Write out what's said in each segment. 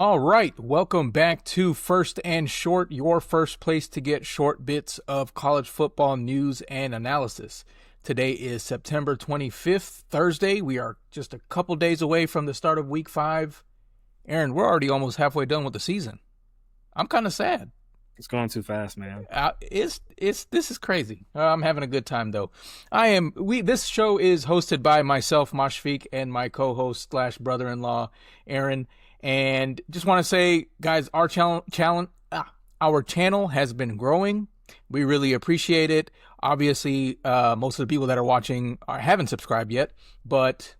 All right, welcome back to First and Short, your first place to get short bits of college football news and analysis. Today is September 25th, Thursday. We are just a couple days away from the start of week 5. Aaron, we're already almost halfway done with the season. I'm kind of sad. It's going too fast, man. This is crazy. I'm having a good time though. This show is hosted by myself, Mashfik, and my co-host slash brother-in-law, Aaron. And just want to say, guys, our channel has been growing. We really appreciate it. Obviously, most of the people that are watching haven't subscribed yet, but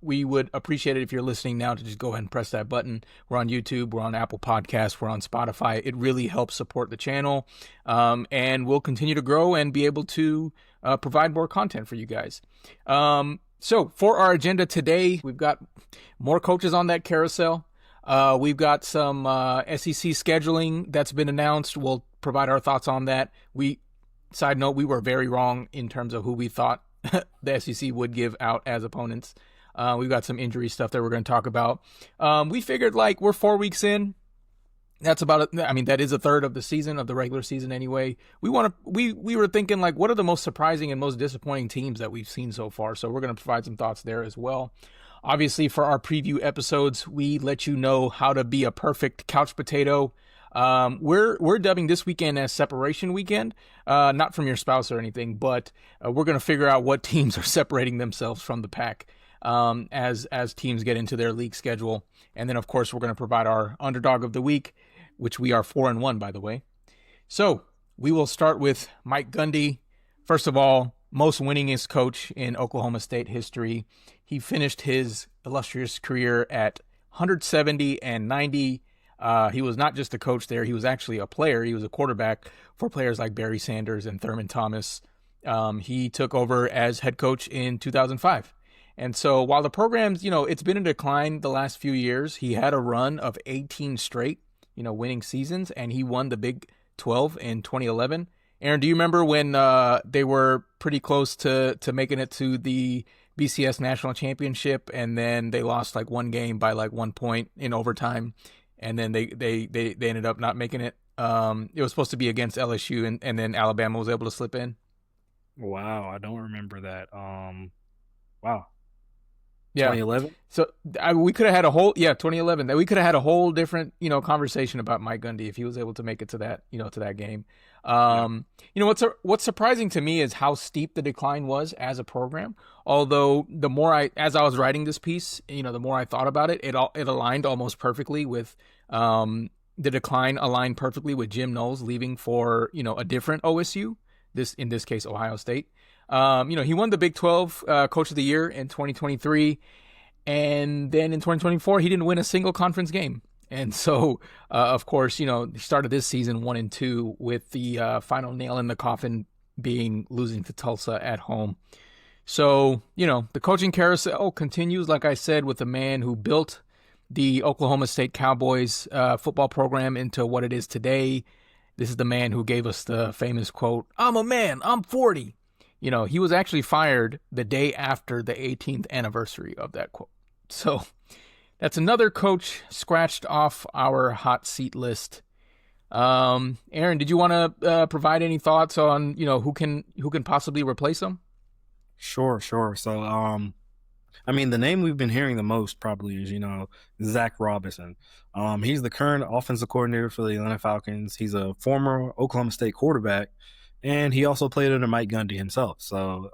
we would appreciate it if you're listening now to just go ahead and press that button. We're on YouTube, we're on Apple Podcasts, we're on Spotify. It really helps support the channel, and we'll continue to grow and be able to provide more content for you guys. So for our agenda today, we've got more coaches on that carousel. We've got some SEC scheduling that's been announced. We'll provide our thoughts on that. Side note, we were very wrong in terms of who we thought the SEC would give out as opponents. We've got some injury stuff that we're going to talk about. We figured we're 4 weeks in. That's about it. I mean, that is a third of the season, of the regular season anyway. We were thinking what are the most surprising and most disappointing teams that we've seen so far? So we're going to provide some thoughts there as well. Obviously, for our preview episodes, we let you know how to be a perfect couch potato. We're dubbing this weekend as separation weekend, not from your spouse or anything, but we're going to figure out what teams are separating themselves from the pack as teams get into their league schedule. And then, of course, we're going to provide our underdog of the week, which we are 4-1, by the way. So we will start with Mike Gundy. First of all, most winningest coach in Oklahoma State history. He finished his illustrious career at 170-90. He was not just a coach there. He was actually a player. He was a quarterback for players like Barry Sanders and Thurman Thomas. He took over as head coach in 2005. And so while the program's, it's been in decline the last few years, he had a run of 18 straight, winning seasons, and he won the Big 12 in 2011. Aaron, do you remember when they were pretty close to making it to the BCS National Championship, and then they lost one game by 1 point in overtime, and then they ended up not making it? It was supposed to be against LSU, and then Alabama was able to slip in. Wow, I don't remember that. Wow. Yeah. 2011? So we could have had a whole 2011. We could have had a whole different conversation about Mike Gundy if he was able to make it to that to that game. What's surprising to me is how steep the decline was as a program. Although the more as I was writing this piece, the more I thought about it, it aligned almost perfectly with the decline aligned perfectly with Jim Knowles leaving for a different OSU. In this case Ohio State. He won the Big 12 Coach of the Year in 2023, and then in 2024 he didn't win a single conference game. And so, of course, he started this season 1-2 with the final nail in the coffin being losing to Tulsa at home. So, the coaching carousel continues, like I said, with the man who built the Oklahoma State Cowboys football program into what it is today. This is the man who gave us the famous quote, "I'm a man, I'm 40." He was actually fired the day after the 18th anniversary of that quote. So that's another coach scratched off our hot seat list. Aaron, did you want to provide any thoughts on, who can possibly replace him? Sure. So, the name we've been hearing the most probably is, Zach Robinson. He's the current offensive coordinator for the Atlanta Falcons. He's a former Oklahoma State quarterback, and he also played under Mike Gundy himself. So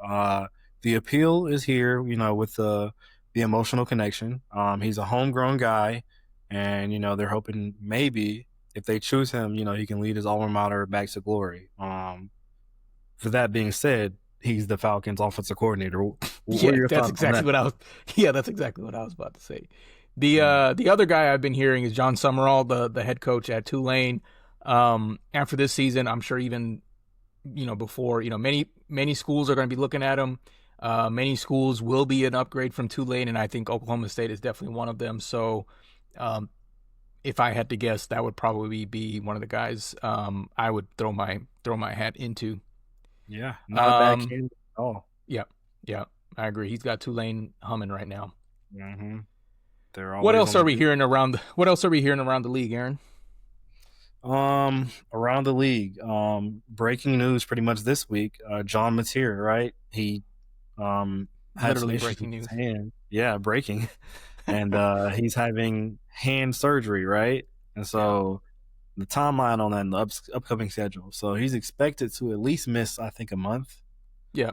the appeal is here, with the emotional connection. He's a homegrown guy, and, they're hoping maybe if they choose him, he can lead his alma mater back to glory. For that being said, he's the Falcons offensive coordinator. What are your thoughts on that? That's exactly what I was about to say. The other guy I've been hearing is John Summerall, the head coach at Tulane. After this season, I'm sure even before many schools are going to be looking at him. Many schools will be an upgrade from Tulane, and I think Oklahoma State is definitely one of them. So, if I had to guess, that would probably be one of the guys I would throw my hat into. Yeah, not a bad candidate at all. Yeah, I agree. He's got Tulane humming right now. Mm-hmm. They're What always else on the are we big. hearing around? What else are we hearing around the league, Aaron? Around the league, breaking news pretty much this week. John Mateer, right? He had some Literally issues breaking with his news. hand. Yeah, breaking. And he's having hand surgery, right? And Yeah. so the timeline on that in the upcoming schedule. So he's expected to at least miss, I think, a month. Yeah.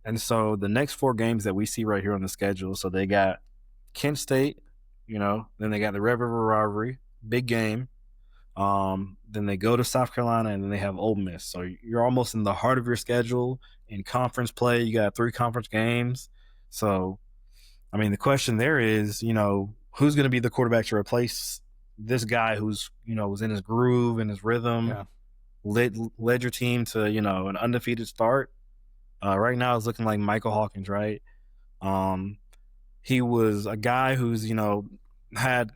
And so the next 4 games that we see right here on the schedule, so they got Kent State, then they got the Red River Rivalry, big game. Then they go to South Carolina, and then they have Ole Miss. So you're almost in the heart of your schedule in conference play. You got 3 conference games. So, I mean, the question there is, who's going to be the quarterback to replace this guy who's, was in his groove and his rhythm, Yeah. led your team to, an undefeated start. Right now, it's looking like Michael Hawkins, right? Um, he was a guy who's, had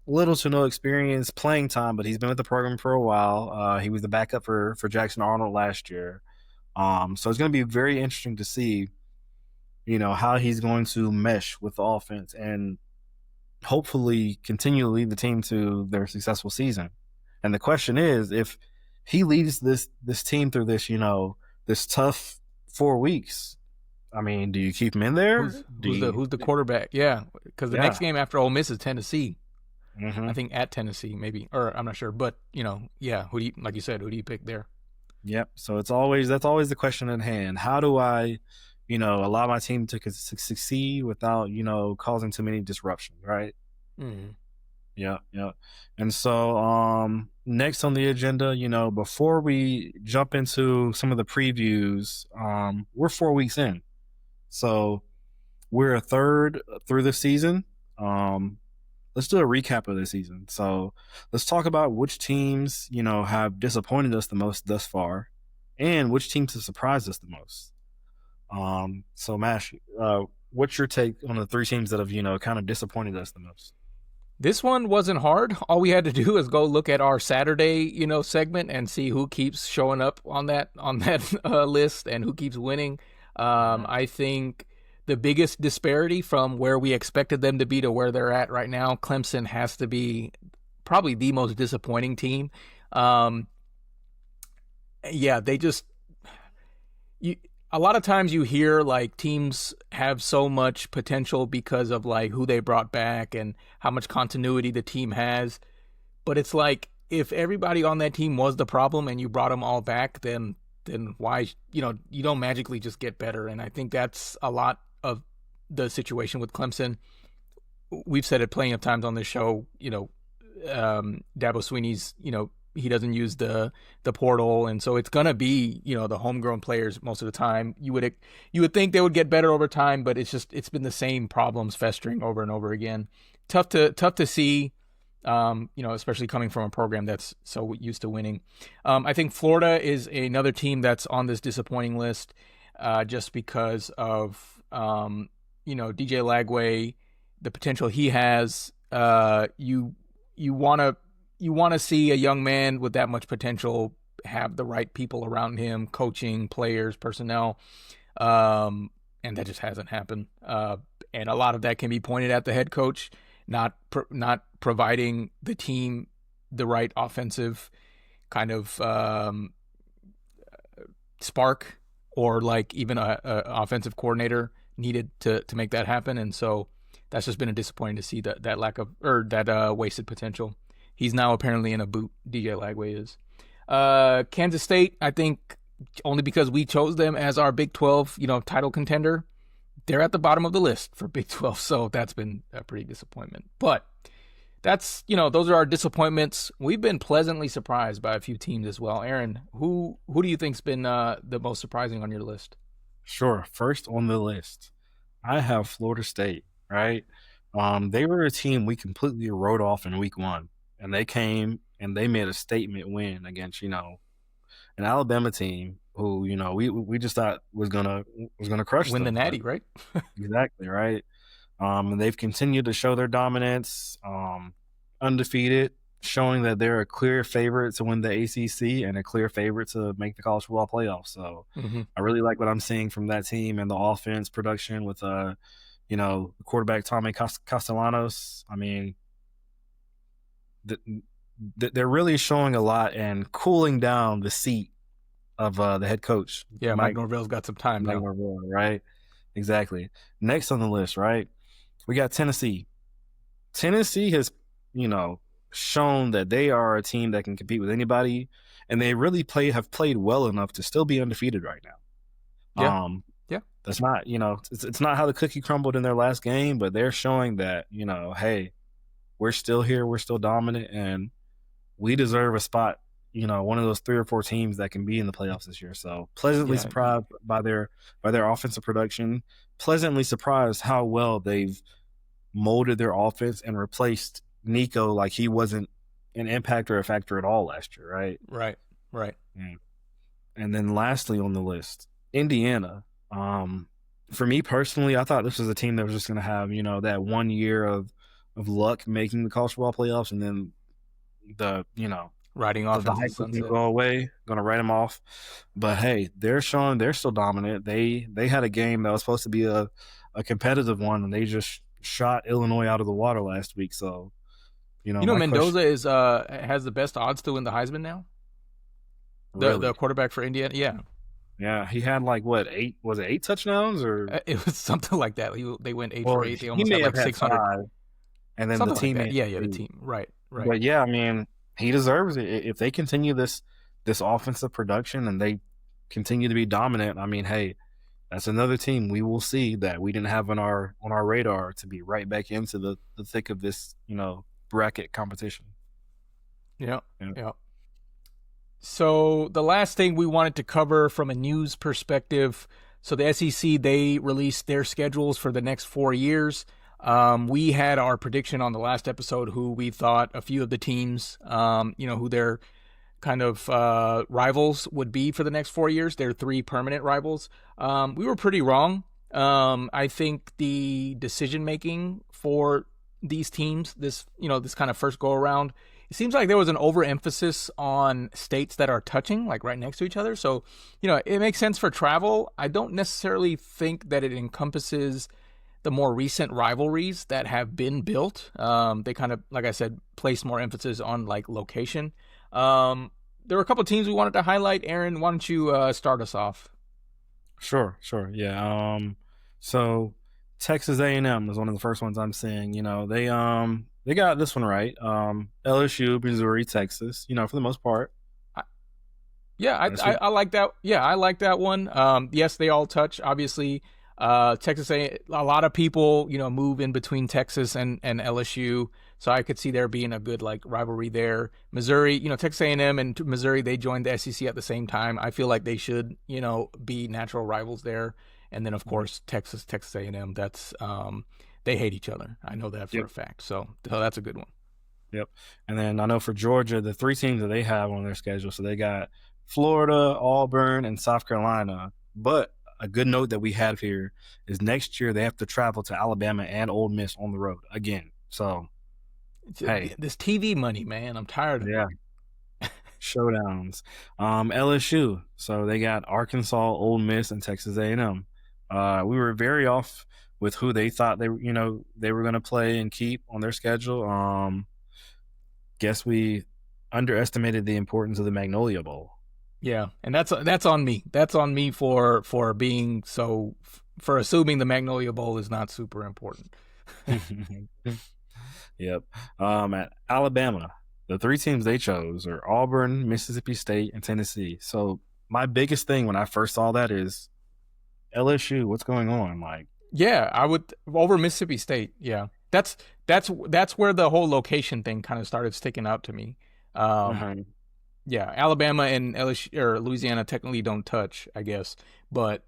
little to no experience playing time, but he's been with the program for a while. He was the backup for Jackson Arnold last year. So it's going to be very interesting to see, how he's going to mesh with the offense and hopefully continue to lead the team to their successful season. And the question is, if he leads this team through this, this tough 4 weeks, I mean, do you keep him in there? Who's the quarterback? Yeah, because the next Yeah. game after Ole Miss is Tennessee. I Mm-hmm. think at Tennessee, maybe, or I'm not sure, but yeah. Who do you, like you said, who do you pick there? Yep. So that's always the question at hand. How do I, allow my team to succeed without, causing too many disruptions, right? Mm. Yeah, yeah. And so next on the agenda, before we jump into some of the previews, we're 4 weeks in. So we're a third through the season. Let's do a recap of the season. So let's talk about which teams, have disappointed us the most thus far and which teams have surprised us the most. So Mash, what's your take on the 3 teams that have, kind of disappointed us the most? This one wasn't hard. All we had to do is go look at our Saturday, segment and see who keeps showing up on that list and who keeps winning. I think the biggest disparity from where we expected them to be to where they're at right now, Clemson has to be probably the most disappointing team. Yeah, they just you a lot of times you hear like teams have so much potential because of like who they brought back and how much continuity the team has, but it's like if everybody on that team was the problem and you brought them all back, then why you don't magically just get better. And I think that's a lot of the situation with Clemson. We've said it plenty of times on this show. Dabo Sweeney's he doesn't use the portal, and so it's gonna be the homegrown players most of the time. You would think they would get better over time, but it's been the same problems festering over and over again. Tough to see, especially coming from a program that's so used to winning. I think Florida is another team that's on this disappointing list, just because of DJ Lagway, the potential he has. You want to see a young man with that much potential have the right people around him, coaching, players, personnel, and that just hasn't happened. And a lot of that can be pointed at the head coach not providing the team the right offensive kind of spark, or like even a offensive coordinator needed to make that happen. And so that's just been a disappointing to see that lack of, or that wasted potential. He's now apparently in a boot. DJ Lagway is. Kansas State, I think, only because we chose them as our Big 12, title contender. They're at the bottom of the list for Big 12, so that's been a pretty disappointment. But that's, those are our disappointments. We've been pleasantly surprised by a few teams as well. Aaron, who do you think's been the most surprising on your list? Sure. First on the list, I have Florida State, right? They were a team we completely wrote off in week 1, and they came and they made a statement win against, an Alabama team who, we just thought was gonna crush Win the them. Natty, right? Exactly, right. And they've continued to show their dominance, undefeated, showing that they're a clear favorite to win the ACC and a clear favorite to make the college football playoffs. So Mm-hmm. I really like what I'm seeing from that team and the offense production with quarterback Tommy Castellanos. I mean, they're really showing a lot and cooling down the seat of the head coach, Yeah, Mike Norvell's got some time Mike now. Norvell, right? Exactly. Next on the list, right? We got Tennessee. Tennessee has, shown that they are a team that can compete with anybody, and they really have played well enough to still be undefeated right now. Yeah. Yeah. That's not, it's not how the cookie crumbled in their last game, but they're showing that, hey, we're still here, we're still dominant, and we deserve a spot, one of those 3 or 4 teams that can be in the playoffs this year. So pleasantly Yeah. surprised by their offensive production, pleasantly surprised how well they've molded their offense and replaced Nico like he wasn't an impact or a factor at all last year, right? Right. Yeah. And then lastly on the list, Indiana. For me personally, I thought this was a team that was just going to have, that 1 year of luck making the college football playoffs, and then riding off the into the hype will sunset. go away. Going to write them off. But hey, they're showing they're still dominant. They had a game that was supposed to be a competitive one, and they just shot Illinois out of the water last week. So, my Mendoza question, has the best odds to win the Heisman now. really, The quarterback for Indiana. yeah, he had like what 8? Was it 8 touchdowns or? It was something like that. They went 8 Well, for 8. They he almost may had like have had 600. 5, and then Something the like team. that. Yeah, the team. Right. But yeah, I mean, he deserves it if they continue this offensive production and they continue to be dominant. I mean, hey, that's another team we will see that we didn't have on our radar to be right back into the thick of this, bracket competition. Yeah. So the last thing we wanted to cover from a news perspective, so the SEC, they released their schedules for the next 4 years. We had our prediction on the last episode who we thought a few of the teams, who their kind of rivals would be for the next 4 years. Their 3 permanent rivals. We were pretty wrong. I think the decision making for these teams, this kind of first go around, it seems like there was an overemphasis on states that are touching, like right next to each other. So, it makes sense for travel. I don't necessarily think that it encompasses the more recent rivalries that have been built. They kind of, like I said, place more emphasis on like location. There were a couple of teams we wanted to highlight. Aaron, why don't you start us off? Sure, yeah. So Texas A&M is one of the first ones I'm seeing. They got this one right. LSU, Missouri, Texas. For the most part. I like that. Yeah, I like that one. Yes, they all touch. Obviously, Texas A. A lot of people, move in between Texas and LSU, so I could see there being a good like rivalry there. Missouri, Texas A&M and Missouri, they joined the SEC at the same time. I feel like they should, be natural rivals there. And then of course Texas A&M. That's they hate each other. I know that for a fact. So that's a good one. Yep. And then I know for Georgia, the 3 teams that they have on their schedule, so they got Florida, Auburn, and South Carolina. But a good note that we have here is next year they have to travel to Alabama and Ole Miss on the road again. So, hey, Hey, this TV money, man, I'm tired of it. showdowns. LSU. So they got Arkansas, Ole Miss, and Texas A&M. We were very off with who they thought they were going to play and keep on their schedule. Guess we underestimated the importance of the Magnolia Bowl. Yeah, and that's on me. That's on me for being for assuming the Magnolia Bowl is not super important. Yep. At Alabama, the 3 teams they chose are Auburn, Mississippi State, and Tennessee. So my biggest thing when I first saw that is LSU. What's going on? Like, Yeah, I would over Mississippi State. Yeah, that's where the whole location thing kind of started sticking out to me. uh Yeah, Alabama and LSU or Louisiana technically don't touch, I guess, but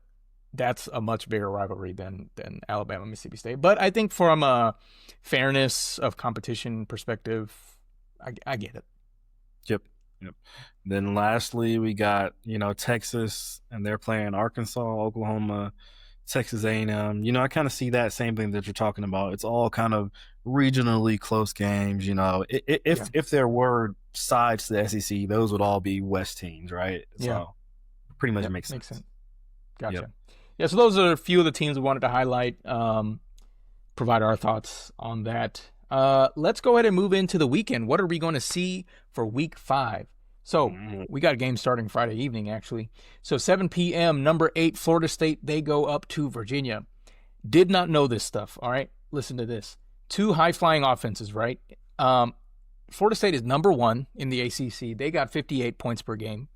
that's a much bigger rivalry than Alabama Mississippi State. But I think from a fairness of competition perspective, I get it. Yep. Then lastly, we got Texas, and they're playing Arkansas, Oklahoma, Texas A&M. I kind of see that same thing that you're talking about. It's all kind of regionally close games. If there were sides to the SEC, those would all be West teams, right? Yeah. So pretty much makes sense. Gotcha. Yep. Yeah, so those are a few of the teams we wanted to highlight. provide our thoughts on that. Let's go ahead and move into the weekend. What are we going to see for week 5? So Mhm. we got a game starting Friday evening, actually. So 7 p.m., number 8, Florida State, they go up to Virginia. Did not know this stuff, all right? Listen to this. Two high-flying offenses, right? Florida State is number 1 in the ACC. They got 58 points per game.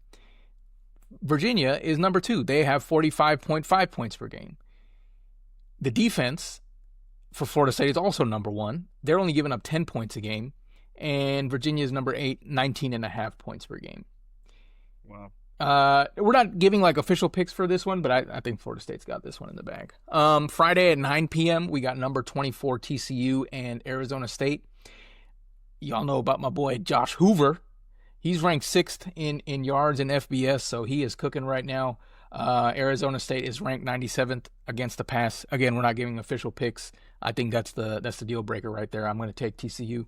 Virginia is number 2. They have 45.5 points per game. The defense for Florida State is also number 1. They're only giving up 10 points a game. And Virginia is number 8, 19.5 points per game. Wow. We're not giving like official picks for this one, but I think Florida State's got this one in the bag. Friday at 9 p.m., we got number 24 TCU and Arizona State. Y'all know about my boy Josh Hoover. He's ranked 6th in yards in FBS, so he is cooking right now. Arizona State is ranked 97th against the pass. Again, we're not giving official picks. I think that's the deal breaker right there. I'm going to take TCU.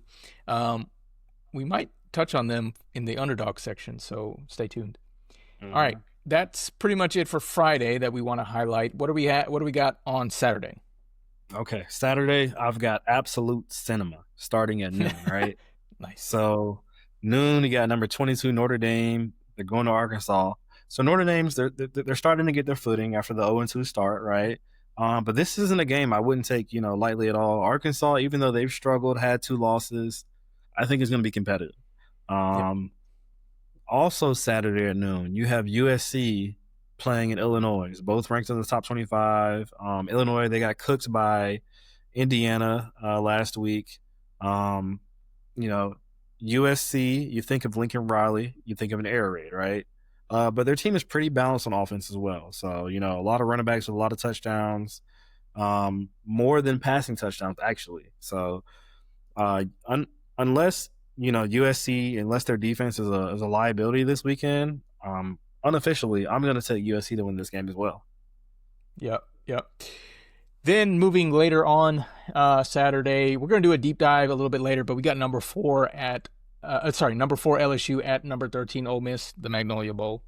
We might touch on them in the underdog section, so stay tuned. Mhm. All right, that's pretty much it for Friday that we want to highlight. What do we got on Saturday? Okay, Saturday I've got Absolute Cinema starting at noon, right? Nice. So noon you got number 22 Notre Dame. They're going to Arkansas. So Notre Dame's they're starting to get their footing after the 0-2 start, right? But this isn't a game I wouldn't take lightly at all. Arkansas, even though they've struggled, had 2 losses, I think it's going to be competitive. Also Saturday at noon, you have USC playing in Illinois, both ranked in the top 25. Illinois, they got cooked by Indiana last week. USC, you think of Lincoln Riley, you think of an air raid, right? But their team is pretty balanced on offense as well. So, a lot of running backs with a lot of touchdowns, more than passing touchdowns, actually. So, unless USC, unless their defense is a liability this weekend, unofficially, I'm going to take USC to win this game as well. Yep. Then moving later on Saturday, we're going to do a deep dive a little bit later, but we got number 4 LSU at number 13 Ole Miss, the Magnolia Bowl.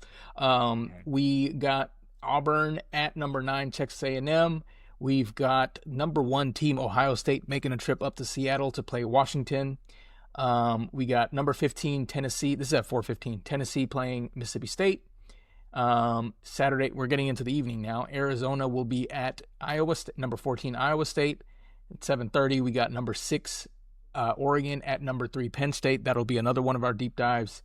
We got Auburn at number 9 Texas A&M. We've got number 1 team Ohio State making a trip up to Seattle to play Washington. We got number 15 Tennessee. This is at 4:15. Tennessee playing Mississippi State. Saturday, we're getting into the evening now. Arizona will be at number 14 Iowa State. At 7:30, we got number 6 Oregon at number 3 Penn State. That'll be another one of our deep dives.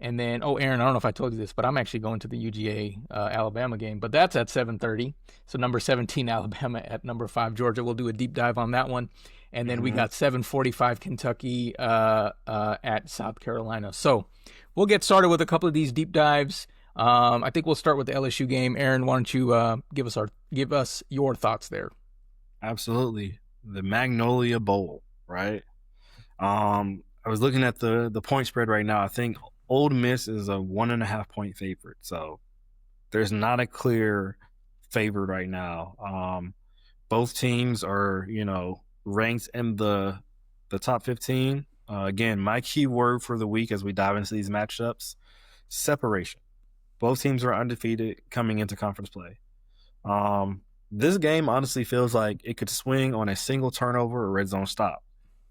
And then, Aaron, I don't know if I told you this, but I'm actually going to the UGA Alabama game, but that's at 7:30. So number 17 Alabama at number 5 Georgia. We'll do a deep dive on that one. And then we got 7:45 Kentucky at South Carolina. So we'll get started with a couple of these deep dives. I think we'll start with the LSU game. Aaron, why don't you give us your thoughts there? Absolutely, the Magnolia Bowl, right? I was looking at the point spread right now. I think Ole Miss is a 1.5 point favorite, so there's not a clear favorite right now. Both teams are ranked in the top 15. Again, my key word for the week as we dive into these matchups: separation. Both teams are undefeated coming into conference play. This game honestly feels like it could swing on a single turnover or red zone stop.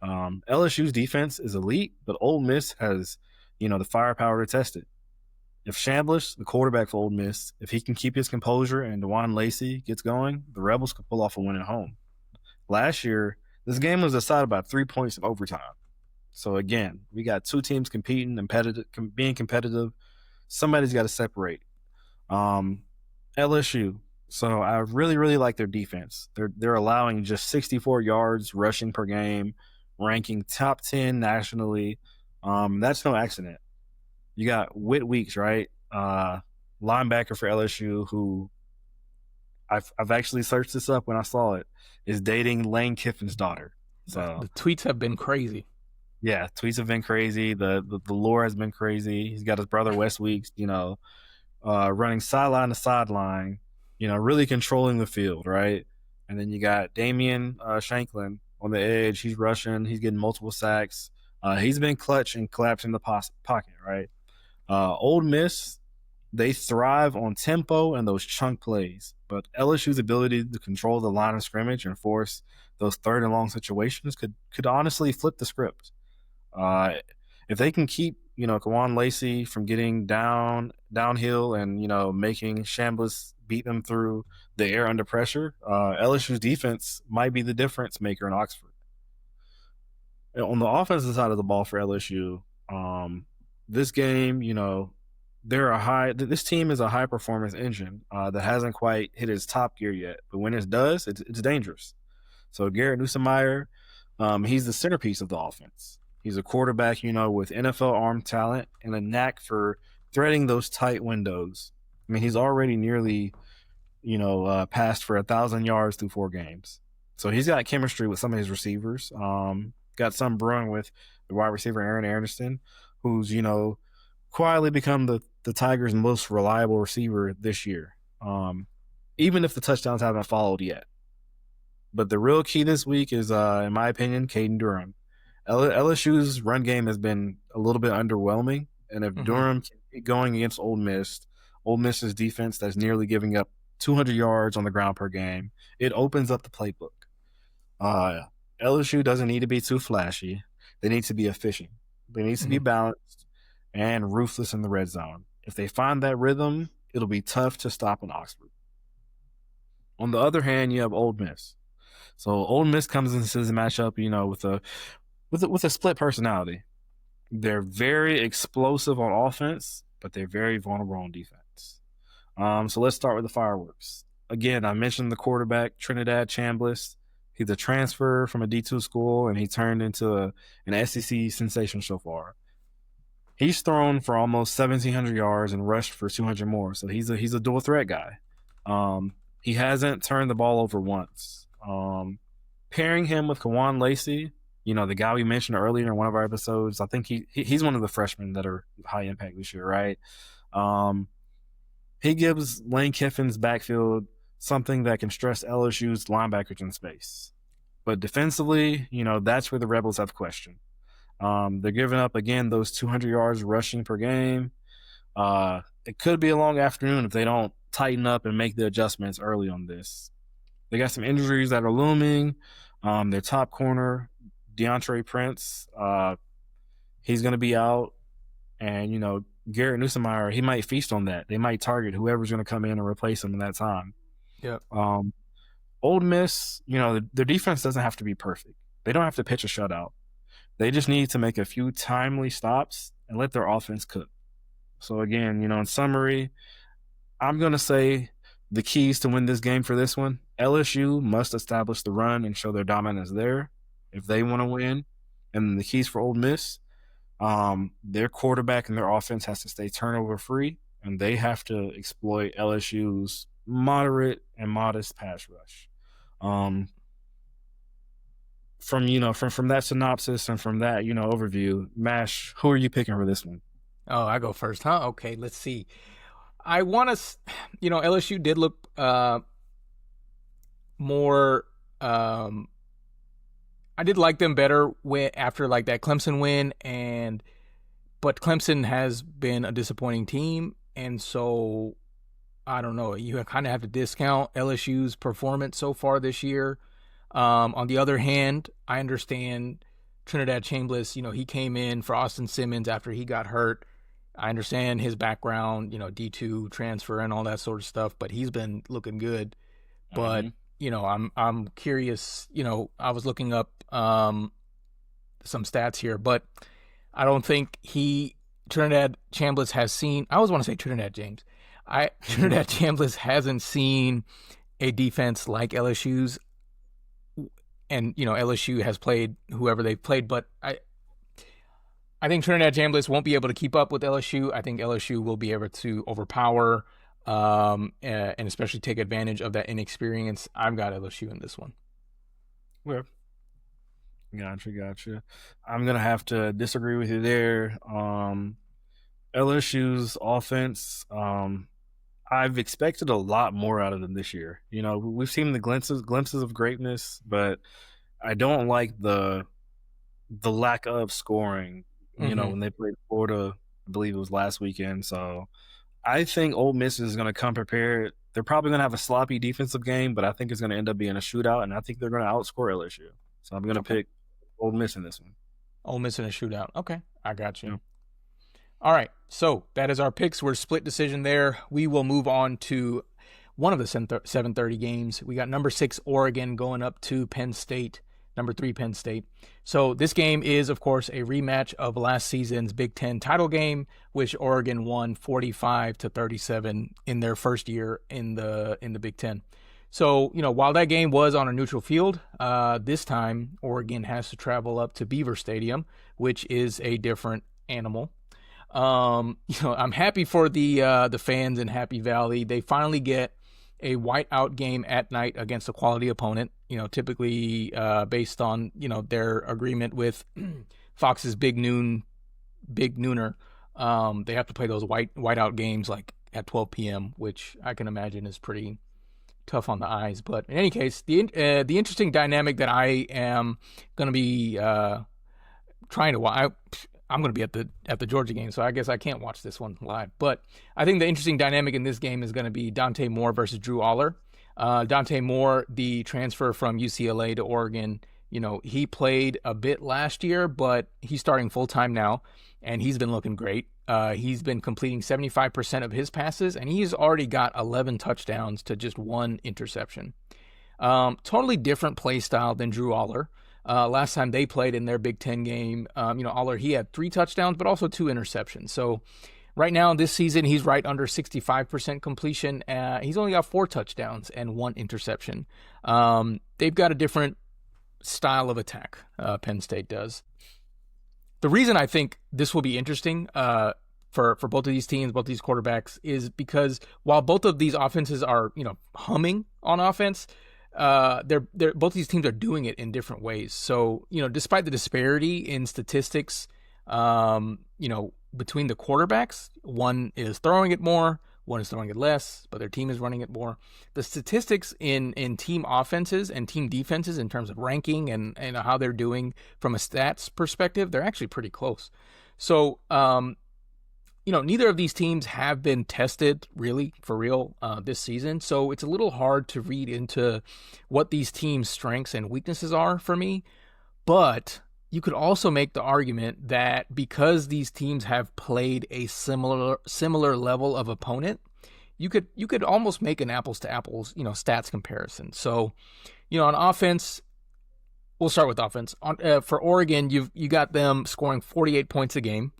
LSU's defense is elite, but Ole Miss has, the firepower to test it. If Chambliss, the quarterback for Ole Miss, if he can keep his composure and DeJuan Lacey gets going, the Rebels could pull off a win at home. Last year, this game was decided by 3 points in overtime. So again, we got 2 teams competing, being competitive. Somebody's got to separate. LSU. So I really, really like their defense. They're allowing just 64 yards rushing per game, ranking top 10 nationally. That's no accident. You got Whit Weeks, right? Linebacker for LSU, who I've actually searched this up when I saw it, is dating Lane Kiffin's daughter. So the tweets have been crazy. Yeah, tweets have been crazy. The lore has been crazy. He's got his brother Wes Weeks, running sideline to sideline, really controlling the field, right? And then you got Damian Shanklin on the edge. He's rushing. He's getting multiple sacks. He's been clutch and collapsing the pocket, right? Ole Miss, they thrive on tempo and those chunk plays, but LSU's ability to control the line of scrimmage and force those third and long situations could honestly flip the script. Uh, if they can keep Kawan Lacey from getting downhill and making Chambliss beat them through the air under pressure, LSU's defense might be the difference maker in Oxford. On the offensive side of the ball for LSU, this game, this team is a high performance engine that hasn't quite hit its top gear yet, but when it does, it's dangerous. So Garrett Nussmeier, he's the centerpiece of the offense. He's a quarterback, with NFL arm talent and a knack for threading those tight windows. I mean, he's already nearly, passed for 1,000 yards through 4 games. So he's got chemistry with some of his receivers. Got some brewing with the wide receiver Aaron Anderson, who's quietly become the Tigers' most reliable receiver this year. Even if the touchdowns haven't followed yet. But the real key this week is, in my opinion, Caden Durham. LSU's run game has been a little bit underwhelming, and if Durham can keep going against Ole Miss's defense that's nearly giving up 200 yards on the ground per game, it opens up the playbook. LSU doesn't need to be too flashy. They need to be efficient. They need to be balanced and ruthless in the red zone. If they find that rhythm, it'll be tough to stop in Oxford. On the other hand, you have Ole Miss. So Ole Miss comes into this matchup, with a split personality. They're very explosive on offense, but they're very vulnerable on defense. So let's start with the fireworks. Again, I mentioned the quarterback, Trinidad Chambliss. He's a transfer from a D2 school, and he turned into an SEC sensation so far. He's thrown for almost 1,700 yards and rushed for 200 more. So he's a dual threat guy. He hasn't turned the ball over once. Pairing him with Kawan Lacey, the guy we mentioned earlier in one of our episodes, I think he's one of the freshmen that are high impact this year, right? He gives Lane Kiffin's backfield something that can stress LSU's linebackers in space. But defensively, that's where the Rebels have question. They're giving up, again, those 200 yards rushing per game. It could be a long afternoon if they don't tighten up and make the adjustments early on this. They got some injuries that are looming. Their top corner, DeAndre Prince, he's going to be out. And, Garrett Nussmeier, he might feast on that. They might target whoever's going to come in and replace him in that time. Yep. Ole Miss, their defense doesn't have to be perfect. They don't have to pitch a shutout. They just need to make a few timely stops and let their offense cook. So again, in summary, I'm going to say the keys to win this game for this one: LSU must establish the run and show their dominance there if they want to win. And the keys for Ole Miss, their quarterback and their offense has to stay turnover free, and they have to exploit LSU's moderate and modest pass rush. From that synopsis and from that overview, Mash, who are you picking for this one? Oh, I go first, huh? Okay, let's see. I want to, LSU did look more. I did like them better after like that Clemson win, but Clemson has been a disappointing team, and so I don't know. You kind of have to discount LSU's performance so far this year. On the other hand, I understand Trinidad Chambliss. He came in for Austin Simmons after he got hurt. I understand his background, D2 transfer and all that sort of stuff, but he's been looking good. But I'm curious. I was looking up some stats here, but I don't think Trinidad Chambliss has seen. I always want to say Trinidad James. Trinidad Chambliss hasn't seen a defense like LSU's, and LSU has played whoever they've played, but I think Trinidad Chambliss won't be able to keep up with LSU. I think LSU will be able to overpower and especially take advantage of that inexperience. I've got LSU in this one. Well, gotcha. I'm gonna have to disagree with you there. LSU's offense, I've expected a lot more out of them this year. We've seen the glimpses of greatness, but I don't like the lack of scoring. When they played Florida, I believe it was last weekend. So I think Ole Miss is going to come prepared. They're probably going to have a sloppy defensive game, but I think it's going to end up being a shootout, and I think they're going to outscore LSU. So I'm going to Okay. pick Ole Miss in this one. Ole Miss in a shootout. Okay, I got you. Yeah. All right, so that is our picks. We're split decision there. We will move on to one of the 7:30 games. We got number 6 Oregon going up to Penn State, number 3 Penn State. So this game is, of course, a rematch of last season's Big Ten title game, which Oregon won 45-37 in their first year in the Big Ten. So, while that game was on a neutral field, this time Oregon has to travel up to Beaver Stadium, which is a different animal. I'm happy for the fans in Happy Valley. They finally get a whiteout game at night against a quality opponent. Typically based on their agreement with Fox's Big Nooner. They have to play those whiteout games like at 12 p.m., which I can imagine is pretty tough on the eyes. But in any case, the interesting dynamic that I am going to be trying to watch. I'm going to be at the Georgia game, so I guess I can't watch this one live. But I think the interesting dynamic in this game is going to be Dante Moore versus Drew Aller. Dante Moore, the transfer from UCLA to Oregon, he played a bit last year, but he's starting full-time now, and he's been looking great. He's been completing 75% of his passes, and he's already got 11 touchdowns to just 1 interception. Totally different play style than Drew Aller. Last time they played in their Big Ten game, Aller, he had 3 touchdowns, but also 2 interceptions. So right now this season, he's right under 65% completion. He's only got 4 touchdowns and 1 interception. They've got a different style of attack, Penn State does. The reason I think this will be interesting for both of these teams, both these quarterbacks, is because while both of these offenses are, humming on offense, they're both these teams are doing it in different ways. So, despite the disparity in statistics, between the quarterbacks, one is throwing it more, one is throwing it less, but their team is running it more. The statistics in team offenses and team defenses in terms of ranking and how they're doing from a stats perspective, they're actually pretty close. So, neither of these teams have been tested really for real this season. So it's a little hard to read into what these teams' strengths and weaknesses are for me. But you could also make the argument that because these teams have played a similar level of opponent, you could almost make an apples to apples, stats comparison. So, on offense, we'll start with offense. For Oregon, you got them scoring 48 points a game.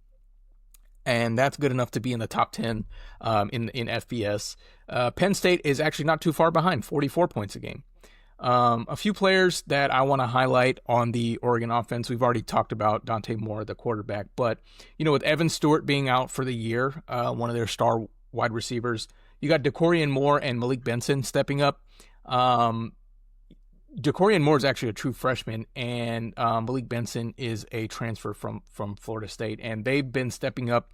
And that's good enough to be in the top 10 in FBS. Penn State is actually not too far behind, 44 points a game. A few players that I want to highlight on the Oregon offense. We've already talked about Dante Moore, the quarterback. But, with Evan Stewart being out for the year, one of their star wide receivers, you got DeCorian Moore and Malik Benson stepping up. DeCorian Moore is actually a true freshman, and Malik Benson is a transfer from Florida State, and they've been stepping up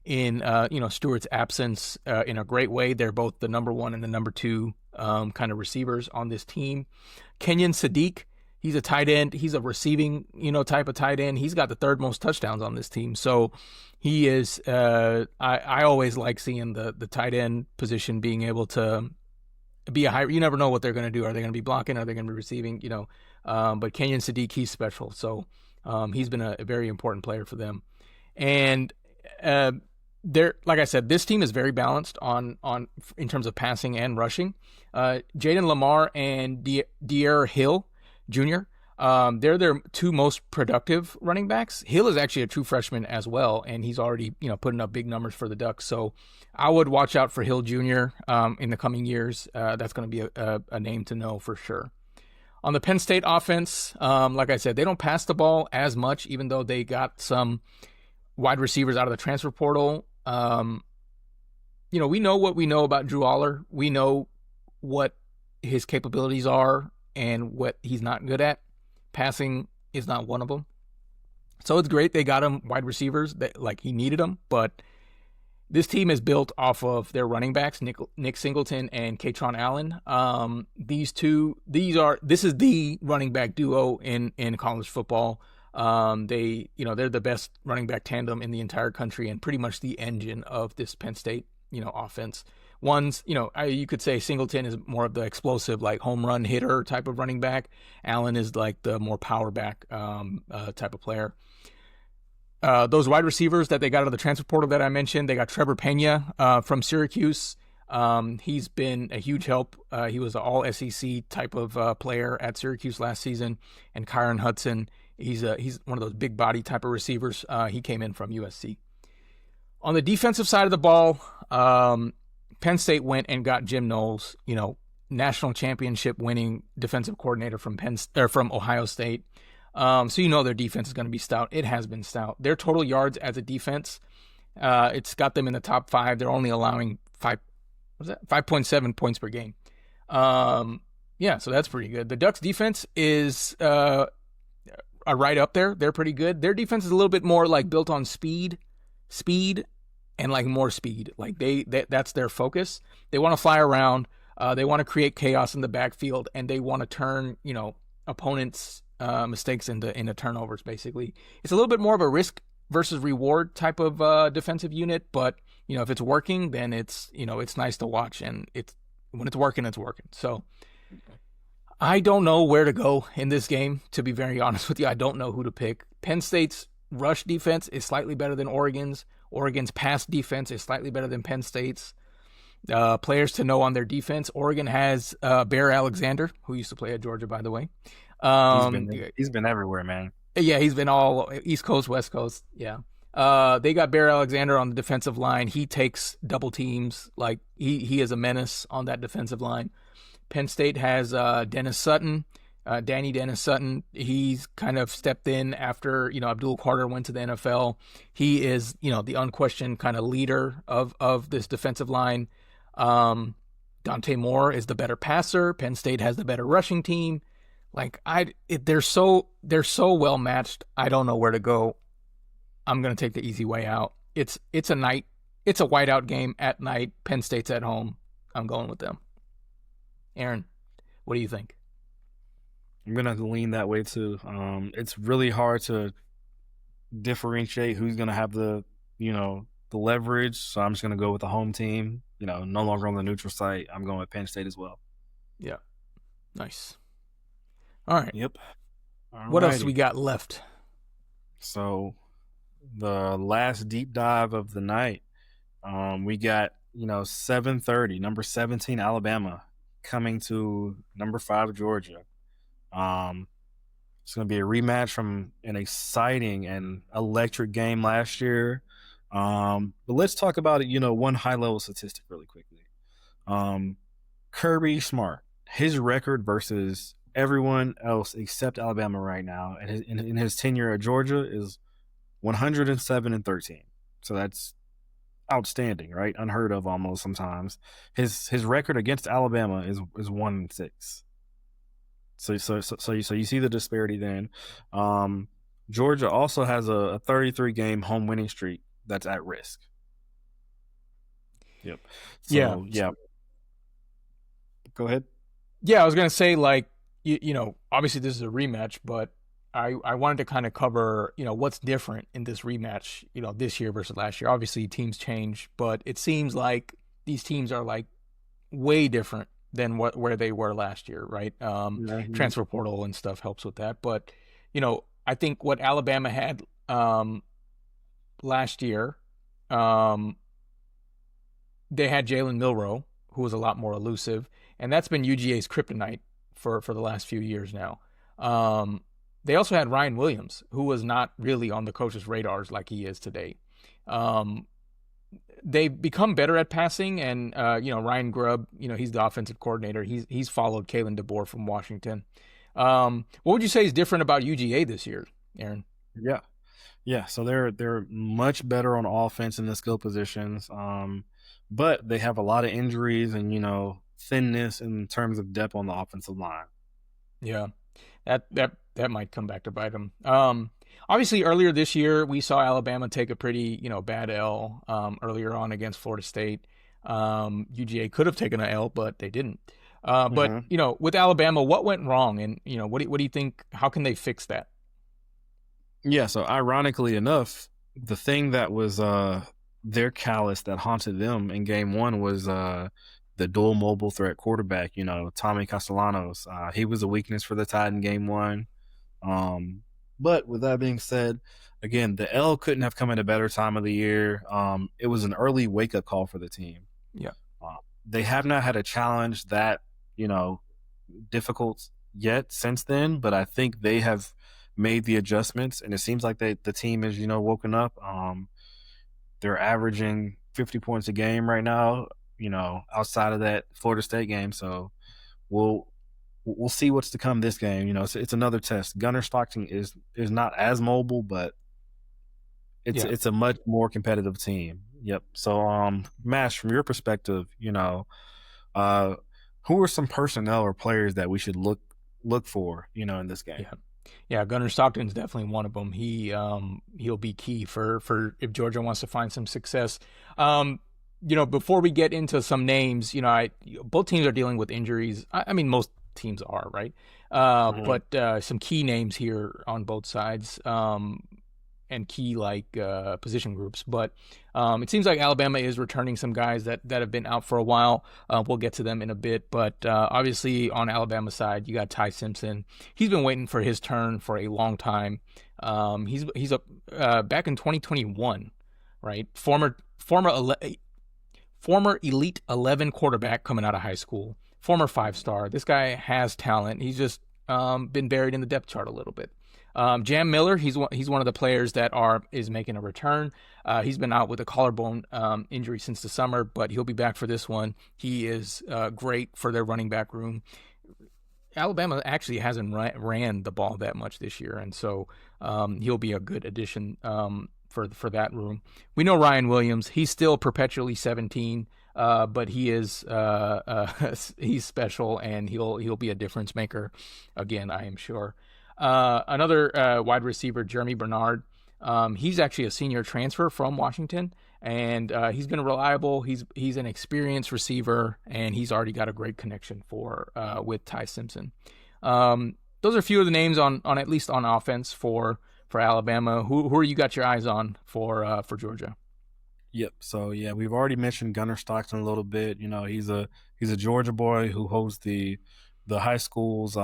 in Stewart's absence in a great way. They're both the number 1 and the number 2 kind of receivers on this team. Kenyon Sadiq, he's a tight end. He's a receiving type of tight end. He's got the 3rd most touchdowns on this team, so he is. I always like seeing the tight end position being able to be a high. You never know what they're going to do. Are they going to be blocking? Are they going to be receiving? But Kenyon Sadiq, he's special. So he's been a very important player for them. And like I said, this team is very balanced on in terms of passing and rushing. Jaden Lamar and De'Aaron Hill Jr. They're their 2 most productive running backs. Hill is actually a true freshman as well, and he's already putting up big numbers for the Ducks. So I would watch out for Hill Jr. In the coming years. That's going to be a name to know for sure. On the Penn State offense, like I said, they don't pass the ball as much, even though they got some wide receivers out of the transfer portal. We know what we know about Drew Aller. We know what his capabilities are and what he's not good at. Passing is not one of them. So it's great they got him wide receivers that like he needed them, but this team is built off of their running backs, Nick Singleton and Katron Allen. This is the running back duo in college football. They're the best running back tandem in the entire country and pretty much the engine of this Penn State offense. One's, you could say Singleton is more of the explosive, like home run hitter type of running back. Allen is like the more power back type of player. Those wide receivers that they got out of the transfer portal that I mentioned, they got Trevor Pena from Syracuse. He's been a huge help. He was an all SEC type of player at Syracuse last season. And Kyron Hudson, he's one of those big body type of receivers. He came in from USC. On the defensive side of the ball, Penn State went and got Jim Knowles, national championship winning defensive coordinator from Ohio State. So their defense is going to be stout. It has been stout. Their total yards as a defense, it's got them in the top 5. They're only allowing 5.7 points per game. So that's pretty good. The Ducks defense is right up there. They're pretty good. Their defense is a little bit more like built on speed, and like more speed. Like that's their focus. They want to fly around. They want to create chaos in the backfield, and they want to turn opponents' mistakes into turnovers. Basically, it's a little bit more of a risk versus reward type of defensive unit. But if it's working, then it's nice to watch, and when it's working, it's working. So I don't know where to go in this game. To be very honest with you, I don't know who to pick. Penn State's rush defense is slightly better than Oregon's. Oregon's pass defense is slightly better than Penn State's. Players to know on their defense. Oregon has Bear Alexander, who used to play at Georgia, by the way. He's been everywhere, man. Yeah, he's been all East Coast, West Coast. Yeah. They got Bear Alexander on the defensive line. He takes double teams. Like he is a menace on that defensive line. Penn State has Danny Dennis Sutton. He's kind of stepped in after, Abdul Carter went to the NFL. He is, the unquestioned kind of leader of this defensive line. Dante Moore is the better passer. Penn State has the better rushing team. Like they're so well matched. I don't know where to go. I'm going to take the easy way out. It's a whiteout game at night. Penn State's at home. I'm going with them. Aaron, what do you think? I'm going to have to lean that way too. It's really hard to differentiate who's going to have the leverage. So I'm just going to go with the home team, no longer on the neutral site. I'm going with Penn State as well. Yeah. Nice. All right. Yep. What else we got left? So the last deep dive of the night, we got, 7:30, number 17, Alabama coming to number 5, Georgia. It's going to be a rematch from an exciting and electric game last year. But let's talk about it, one high-level statistic really quickly. Kirby Smart, his record versus everyone else except Alabama right now in his tenure at Georgia is 107-13. So that's outstanding, right? Unheard of almost sometimes. His record against Alabama is 1-6. So you see the disparity then. Georgia also has a 33-game home winning streak that's at risk. Yep. So, yeah. Go ahead. Yeah, I was going to say, like, obviously this is a rematch, but I wanted to kind of cover, what's different in this rematch, this year versus last year. Obviously teams change, but it seems like these teams are like way different than where they were last year, right? Transfer portal and stuff helps with that. But, I think what Alabama had last year, they had Jalen Milroe, who was a lot more elusive, and that's been UGA's kryptonite for the last few years now. They also had Ryan Williams, who was not really on the coach's radars like he is today. They've become better at passing, and Ryan Grubb, he's the offensive coordinator. He's followed Kalen DeBoer from Washington. What would you say is different about UGA this year, Aaron? Yeah. So they're much better on offense in the skill positions, but they have a lot of injuries and thinness in terms of depth on the offensive line. Yeah, that might come back to bite them. Obviously, earlier this year, we saw Alabama take a pretty, bad L earlier on against Florida State. UGA could have taken an L, but they didn't. But, with Alabama, what went wrong? And, what do you think? How can they fix that? Yeah, so ironically enough, the thing that was their callus that haunted them in game one was the dual mobile threat quarterback, Tommy Castellanos. He was a weakness for the Tide in game one. But with that being said, again, the L couldn't have come at a better time of the year. It was an early wake up call for the team. Yeah. Uh, they have not had a challenge that, you know, difficult yet since then, but I think they have made the adjustments, and it seems like the team is, woken up. They're averaging 50 points a game right now, outside of that Florida State game. So we'll we'll see what's to come this game. It's another test. Gunner Stockton is not as mobile, but Yeah. it's a much more competitive team. Yep. So Mash, from your perspective, uh who are some personnel or players that we should look for, in this game? Yeah. Yeah, Gunnar Stockton's definitely one of them. He'll be key for if Georgia wants to find some success. Before we get into some names, both teams are dealing with injuries. I mean, most teams are, right? Mhm. But some key names here on both sides. And key position groups. But it seems like Alabama is returning some guys that have been out for a while. We'll get to them in a bit. But obviously on Alabama side, you got Ty Simpson. He's been waiting for his turn for a long time. He's back in 2021, right? Former Elite 11 quarterback coming out of high school. Former 5-star. This guy has talent. He's just been buried in the depth chart a little bit. Jam Miller, he's one of the players that is making a return. He's been out with a collarbone injury since the summer, but he'll be back for this one. He is great for their running back room. Alabama actually hasn't ran the ball that much this year, and so he'll be a good addition for that room. We know Ryan Williams. He's still perpetually 17, but he's special, and he'll be a difference maker again, I am sure. Another wide receiver, Jeremy Bernard. He's actually a senior transfer from Washington, and he's been reliable. He's an experienced receiver, and he's already got a great connection with Ty Simpson. Those are a few of the names on at least on offense for Alabama. Who are you got your eyes on for Georgia? Yep. So yeah, we've already mentioned Gunner Stockton a little bit. He's a Georgia boy who holds the high school's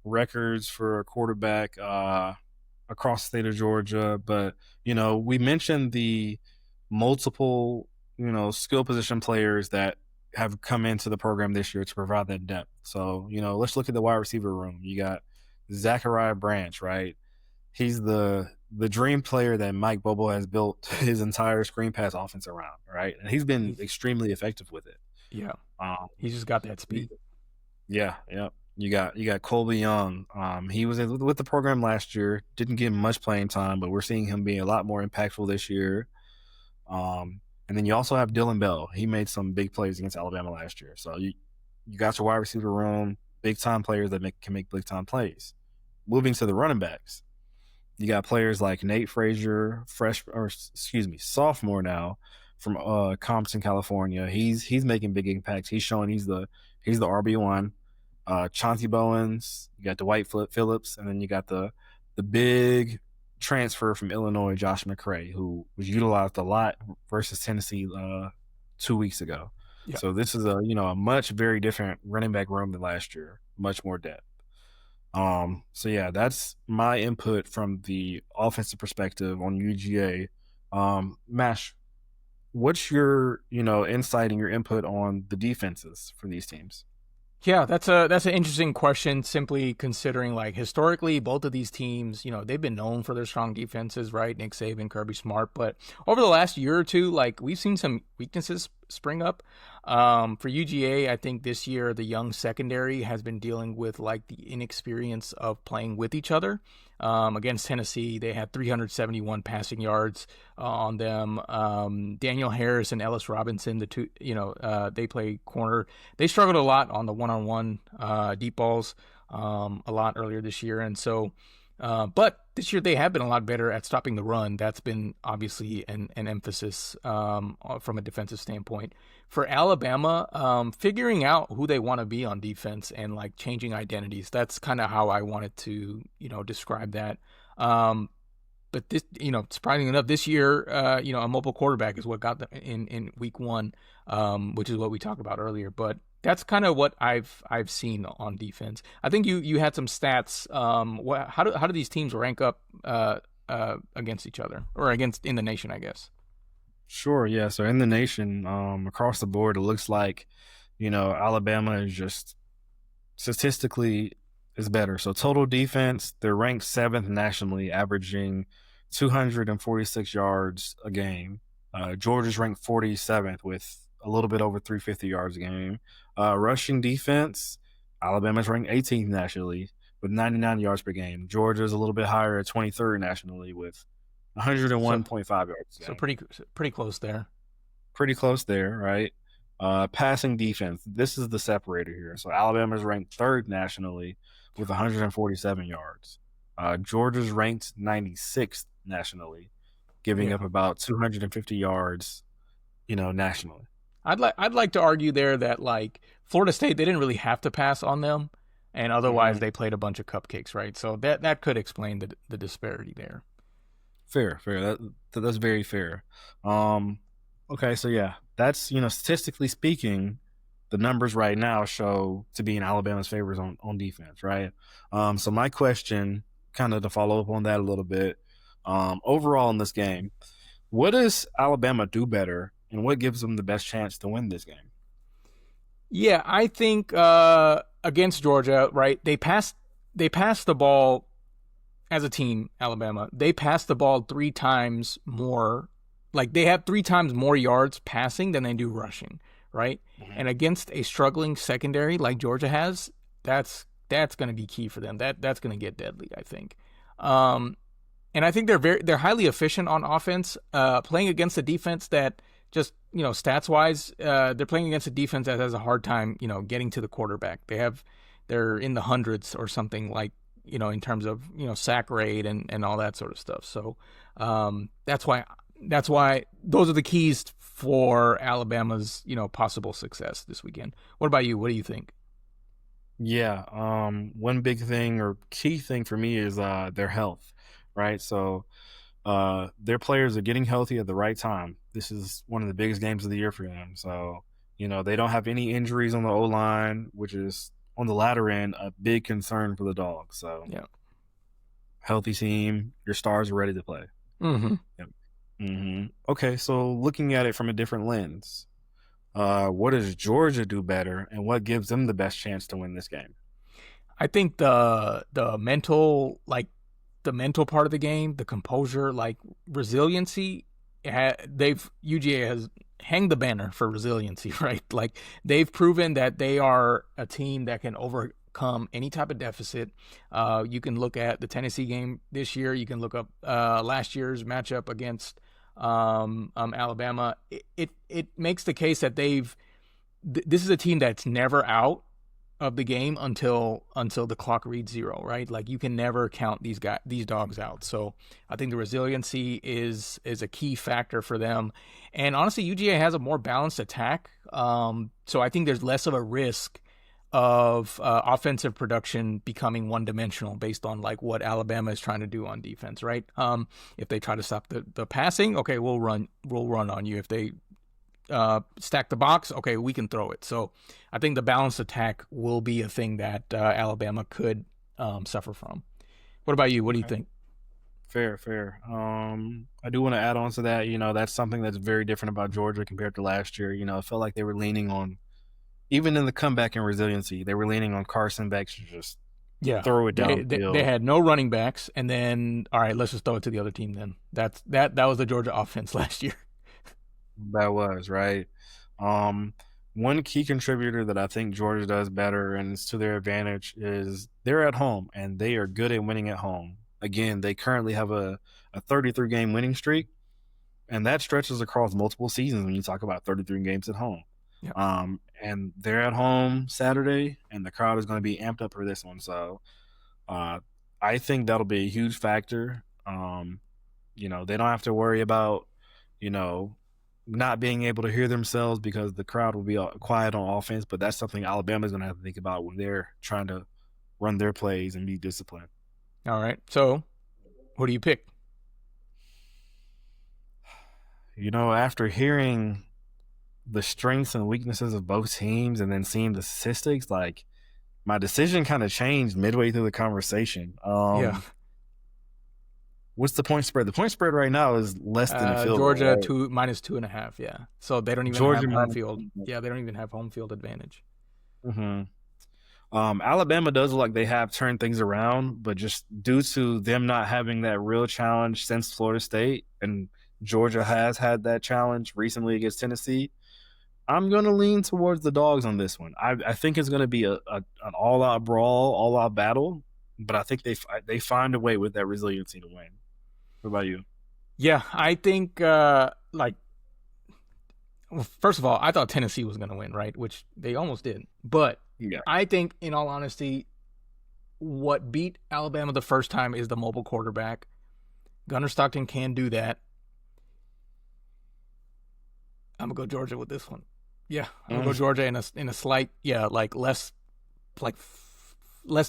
records for a quarterback across the state of Georgia. But, we mentioned the multiple, skill position players that have come into the program this year to provide that depth. So, let's look at the wide receiver room. You got Zachariah Branch, right? He's the dream player that Mike Bobo has built his entire screen pass offense around, right? And he's been extremely effective with it. Yeah, Um, he's just got that speed. yeah, yeah. You got Colby Young. He was with the program last year. Didn't get much playing time, but we're seeing him be a lot more impactful this year. And then you also have Dylan Bell. He made some big plays against Alabama last year. So you got your wide receiver room, big time players that can make big time plays. Moving to the running backs, you got players like Nate Frazier, sophomore now from Compton, California. He's making big impacts. He's showing he's the RB1. Chauncey Bowens, you got Dwight Phillips, and then you got the big transfer from Illinois, Josh McCray, who was utilized a lot versus Tennessee 2 weeks ago. Yeah. So this is a much very different running back room than last year, much more depth. So yeah, that's my input from the offensive perspective on UGA. Mash, what's your insight and your input on the defenses for these teams? Yeah, that's an interesting question. Simply considering, like, historically, both of these teams, they've been known for their strong defenses, right? Nick Saban, Kirby Smart, but over the last year or two, like, we've seen some weaknesses spring up. For UGA, I think this year the young secondary has been dealing with like the inexperience of playing with each other. Against Tennessee, they had 371 passing yards on them. Daniel Harris and Ellis Robinson, the two, they play corner. They struggled a lot on the one-on-one deep balls a lot earlier this year, and so. But this year they have been a lot better at stopping the run. That's been obviously an emphasis from a defensive standpoint. For Alabama, figuring out who they want to be on defense and like changing identities. That's kind of how I wanted to, describe that. but this, surprisingly enough, this year, a mobile quarterback is what got them in week one, which is what we talked about earlier. But that's kind of what I've seen on defense. I think you had some stats. How do these teams rank up against each other, or against in the nation, I guess? Sure, yeah. So in the nation, across the board, it looks like, Alabama is just statistically is better. So total defense, they're ranked seventh nationally, averaging 246 yards a game. Georgia's ranked 47th with a little bit over 350 yards a game. Rushing defense, Alabama's ranked 18th nationally with 99 yards per game. Georgia's a little bit higher at 23rd nationally with So 101.5 yards a so game. pretty close there. Pretty close there, right? Passing defense, this is the separator here. So Alabama's ranked third nationally with 147 yards. Georgia's ranked 96th nationally, giving Yeah. up about 250 yards, nationally. I'd like to argue there that like Florida State, they didn't really have to pass on them, and otherwise Mm-hmm. they played a bunch of cupcakes, right? So that could explain the disparity there. Fair. That's very fair. Um, okay, so yeah, that's statistically speaking, the numbers right now show to be in Alabama's favors on defense, right? So my question, kind of to follow up on that a little bit, overall in this game, what does Alabama do better, and what gives them the best chance to win this game? Yeah, I think against Georgia, right? They passed the ball as a team, Alabama. They passed the ball 3 times more. Like they have 3 times more yards passing than they do rushing, right? Mm-hmm. And against a struggling secondary like Georgia has, that's going to be key for them. That's going to get deadly, I think. Um, and I think they're highly efficient on offense, playing against a defense that just stats wise, they're playing against a defense that has a hard time getting to the quarterback. They're in the hundreds or something, like in terms of sack rate and all that sort of stuff. So that's why those are the keys for Alabama's possible success this weekend. What about you? What do you think? Yeah, one big thing or key thing for me is their health, right? So their players are getting healthy at the right time. This is one of the biggest games of the year for them. So, they don't have any injuries on the O line, which is on the latter end a big concern for the Dogs. So, Yeah. healthy team, your stars are ready to play. Mm-hmm. Yep. Okay, so looking at it from a different lens, what does Georgia do better, and what gives them the best chance to win this game? I think the mental part of the game, the composure, like resiliency. UGA has hanged the banner for resiliency, right? Like they've proven that they are a team that can overcome any type of deficit. You can look at the Tennessee game this year. You can look up last year's matchup against Alabama. It makes the case that this is a team that's never out of the game until the clock reads zero, right? Like you can never count these dogs out. So I think the resiliency is a key factor for them. And honestly, UGA has a more balanced attack. So I think there's less of a risk of offensive production becoming one dimensional based on like what Alabama is trying to do on defense, right? If they try to stop the passing, okay, we'll run on you. If they stack the box, okay, we can throw it. So I think the balanced attack will be a thing that Alabama could suffer from. What about you? What do you Okay. think? Fair. I do want to add on to that. That's something that's very different about Georgia compared to last year. I felt like they were leaning on, even in the comeback and resiliency, they were leaning on Carson Beck to just Yeah, throw it they downfield. had no running backs, and then all right, let's just throw it to the other team. Then that was the Georgia offense last year. That was right. Um, One key contributor that I think Georgia does better and it's to their advantage is they're at home and they are good at winning at home. Again, they currently have a 33 game winning streak, and that stretches across multiple seasons when you talk about 33 games at home. Yeah. And they're at home Saturday, and the crowd is going to be amped up for this one. So uh, I think that'll be a huge factor. They don't have to worry about, you know, not being able to hear themselves because the crowd will be quiet on offense. But that's something Alabama's going to have to think about when they're trying to run their plays and be disciplined. All right. So, who do you pick? After hearing the strengths and weaknesses of both teams and then seeing the statistics, like my decision kind of changed midway through the conversation. Yeah. What's the point spread? The point spread right now is less than a field goal, Georgia right? -2.5. Yeah. So they don't even Georgia have home minus. field. Yeah, they don't even have home field advantage. Mm-hmm. Alabama does look like they have turned things around, but just due to them not having that real challenge since Florida State, and Georgia has had that challenge recently against Tennessee, I'm going to lean towards the dogs on this one. I think it's going to be an all-out brawl, all-out battle, but I think they find a way with that resiliency to win. What about you? Yeah, I think first of all, I thought Tennessee was going to win, right? Which they almost did. But Yeah. I think, in all honesty, what beat Alabama the first time is the mobile quarterback. Gunner Stockton can do that. I'm gonna go Georgia with this one. Yeah, I'm gonna go Georgia in a slight, less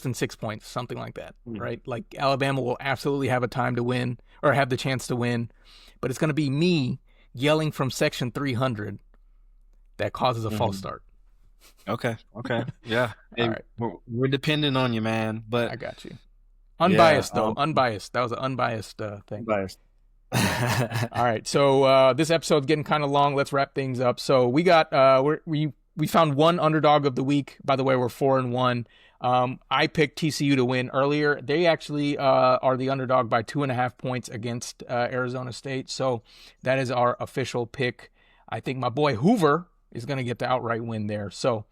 than 6 points, something like that, right? Like Alabama will absolutely have a time to win or have the chance to win, but it's gonna be me yelling from section 300 that causes a false start. Okay. Yeah. All right. We're dependent on you, man. But I got you. Unbiased, though. Unbiased. That was an unbiased thing. Unbiased. All right. So this episode's getting kind of long. Let's wrap things up. So we got we found one underdog of the week. By the way, we're 4-1. I picked TCU to win earlier. They actually are the underdog by 2.5 points against Arizona State. So that is our official pick. I think my boy Hoover is going to get the outright win there. So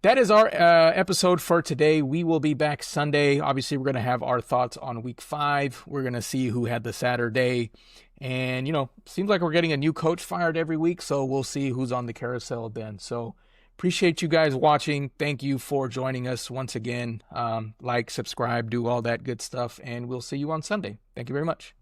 that is our episode for today. We will be back Sunday. Obviously, we're going to have our thoughts on week 5. We're going to see who had the Saturday. And, seems like we're getting a new coach fired every week. So we'll see who's on the carousel then. So appreciate you guys watching. Thank you for joining us once again. Like, subscribe, do all that good stuff. And we'll see you on Sunday. Thank you very much.